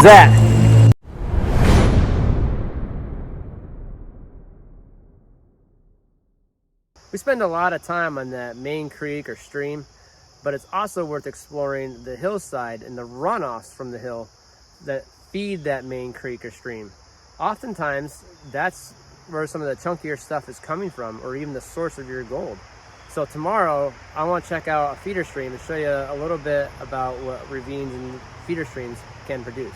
that? We spend a lot of time on that main creek or stream, but it's also worth exploring the hillside and the runoffs from the hill that feed that main creek or stream. Oftentimes, that's where some of the chunkier stuff is coming from, or even the source of your gold. So tomorrow, I want to check out a feeder stream and show you a little bit about what ravines and feeder streams can produce.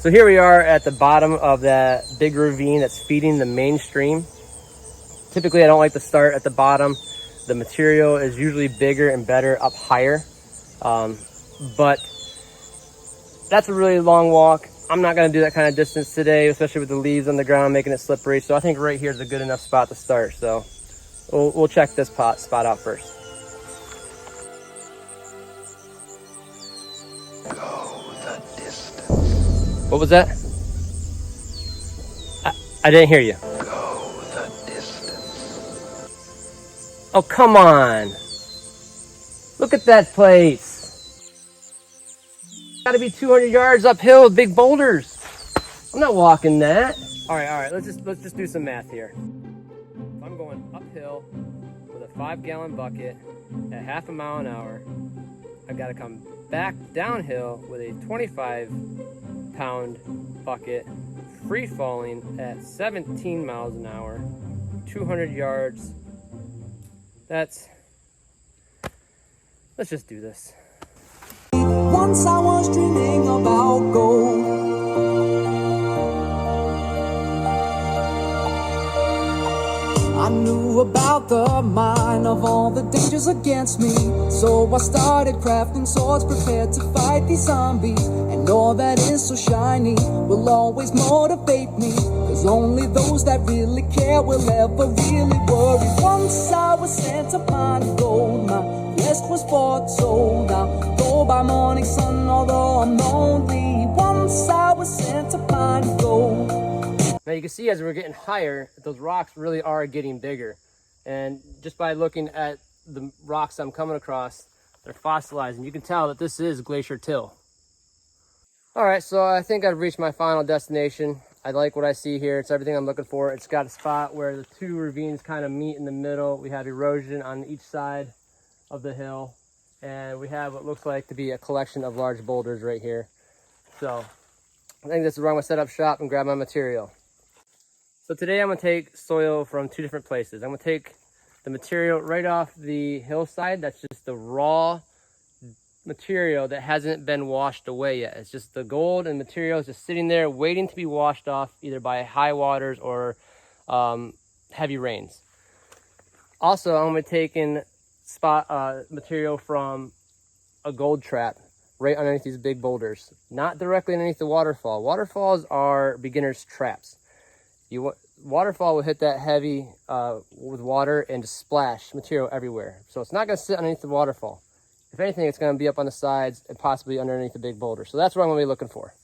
So here we are at the bottom of that big ravine that's feeding the main stream. Typically, I don't like to start at the bottom. The material is usually bigger and better up higher. But that's a really long walk. I'm not gonna do that kind of distance today, especially with the leaves on the ground making it slippery. So I think right here is a good enough spot to start. So we'll check this spot out first. Go the distance. What was that? I didn't hear you. Go the distance. Oh, come on. Look at that place. Gotta be 200 yards uphill with big boulders. I'm not walking that. All right, let's just do some math here. If I'm going uphill with a 5-gallon bucket at half a mile an hour, I gotta come back downhill with a 25-pound bucket, free falling at 17 miles an hour, 200 yards. Let's just do this. Once I was dreaming about gold. I knew about the mine of all the dangers against me. So I started crafting swords prepared to fight these zombies. And all that is so shiny will always motivate me. Cause only those that really care will ever really worry. Once I was sent to find gold, my quest was fought sold out. Go by morning sun, although I'm lonely. Once I was sent to find gold. Now you can see as we're getting higher, those rocks really are getting bigger. And just by looking at the rocks I'm coming across, they're fossilized, and you can tell that this is glacier till. All right, so I think I've reached my final destination. I like what I see here. It's everything I'm looking for. It's got a spot where the two ravines kind of meet in the middle. We have erosion on each side of the hill, and we have what looks like to be a collection of large boulders right here. So I think this is where I'm gonna set up shop and grab my material. So today I'm gonna take soil from two different places. I'm gonna take the material right off the hillside. That's just the raw material that hasn't been washed away yet. It's just the gold and material is just sitting there waiting to be washed off either by high waters or heavy rains. Also, I'm gonna take in material from a gold trap right underneath these big boulders, not directly underneath the waterfall. Waterfalls are beginner's traps. Waterfall will hit that heavy with water and just splash material everywhere. So it's not going to sit underneath the waterfall. If anything, it's going to be up on the sides and possibly underneath the big boulder. So that's what I'm going to be looking for.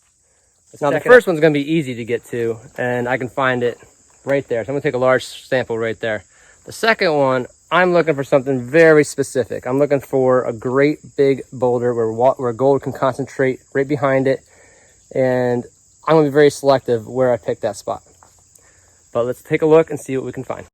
Now the first one's going to be easy to get to, and I can find it right there. So I'm going to take a large sample right there. The second one, I'm looking for something very specific. I'm looking for a great big boulder where gold can concentrate right behind it. And I'm going to be very selective where I pick that spot. But let's take a look and see what we can find.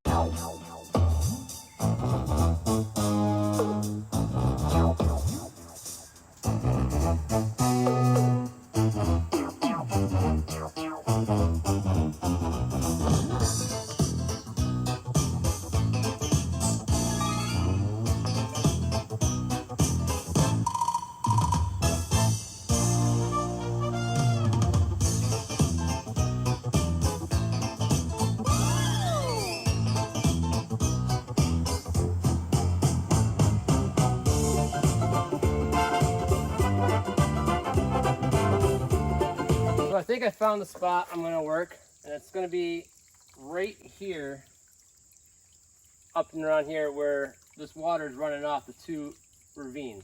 I think I found the spot I'm going to work, and it's going to be right here, up and around here where this water is running off the two ravines.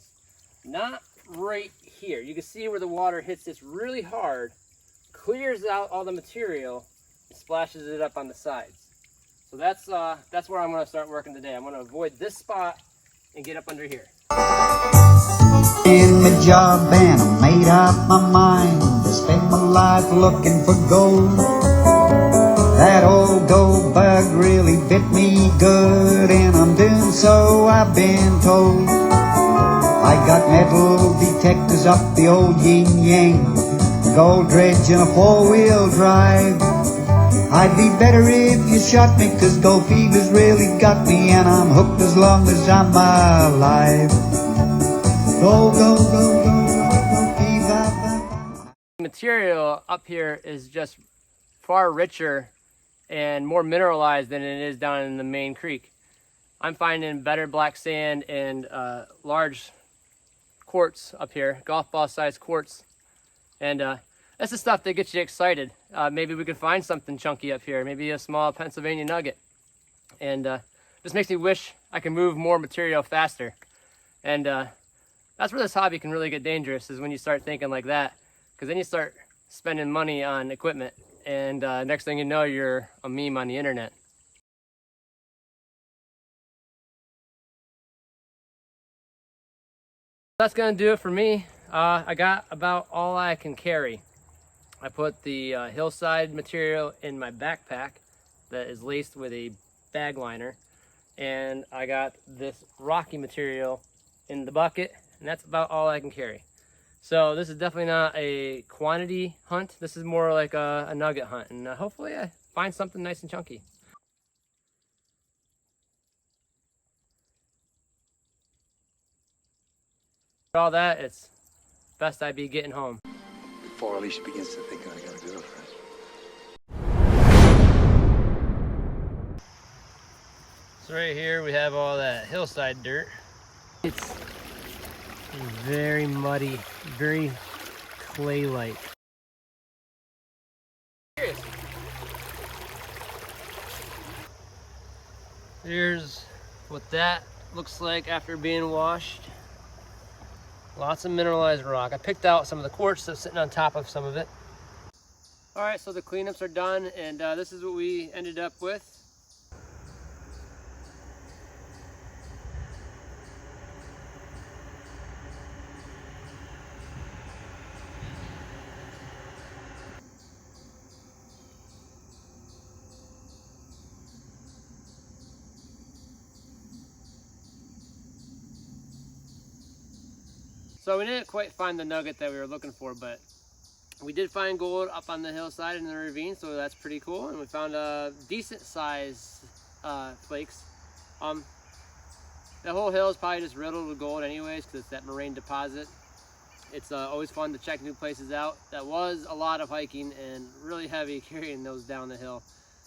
Not right here. You can see where the water hits this really hard, clears out all the material, and splashes it up on the sides. So that's where I'm going to start working today. I'm going to avoid this spot and get up under here. In my job and I made up my mind to spend my life looking for gold. That old gold bug really bit me good, and I'm doing so, I've been told. I got metal detectors up the old yin-yang, gold dredge and a four-wheel drive. I'd be better if you shot me, 'cause gold fever's really got me, and I'm hooked as long as I'm alive. Go, go, go, go, go, fever. Material up here is just far richer and more mineralized than it is down in the main creek. I'm finding better black sand and large quartz up here, golf ball sized quartz. And that's the stuff that gets you excited. Maybe we could find something chunky up here, maybe a small Pennsylvania nugget. And just makes me wish I could move more material faster. And that's where this hobby can really get dangerous, is when you start thinking like that, because then you start spending money on equipment, and next thing you know, you're a meme on the internet. That's gonna do it for me. I got about all I can carry. I put the hillside material in my backpack that is laced with a bag liner, and I got this rocky material in the bucket, and that's about all I can carry. So this is definitely not a quantity hunt. This is more like a nugget hunt, and hopefully I find something nice and chunky. For all that, it's best I be getting home. Before Alicia begins to think I got a girlfriend. So right here we have all that hillside dirt. It's very muddy, very clay-like. Here's what that looks like after being washed. Lots of mineralized rock. I picked out some of the quartz that's sitting on top of some of it. All right, so the cleanups are done, and this is what we ended up with. So we didn't quite find the nugget that we were looking for, but we did find gold up on the hillside in the ravine, so that's pretty cool. And we found a decent size flakes. The whole hill is probably just riddled with gold anyways, because it's that moraine deposit. It's always fun to check new places out. That was a lot of hiking and really heavy carrying those down the hill.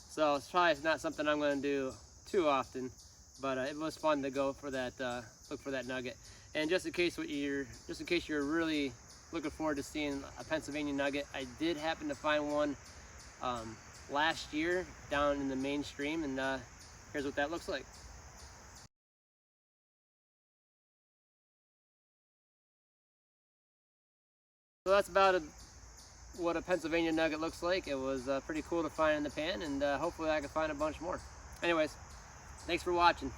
So it's probably not something I'm going to do too often, but it was fun to go for that, look for that nugget. And just in case you're really looking forward to seeing a Pennsylvania nugget, I did happen to find one last year down in the mainstream, and here's what that looks like. So that's about what a Pennsylvania nugget looks like. It was pretty cool to find in the pan, and hopefully I can find a bunch more. Anyways, thanks for watching.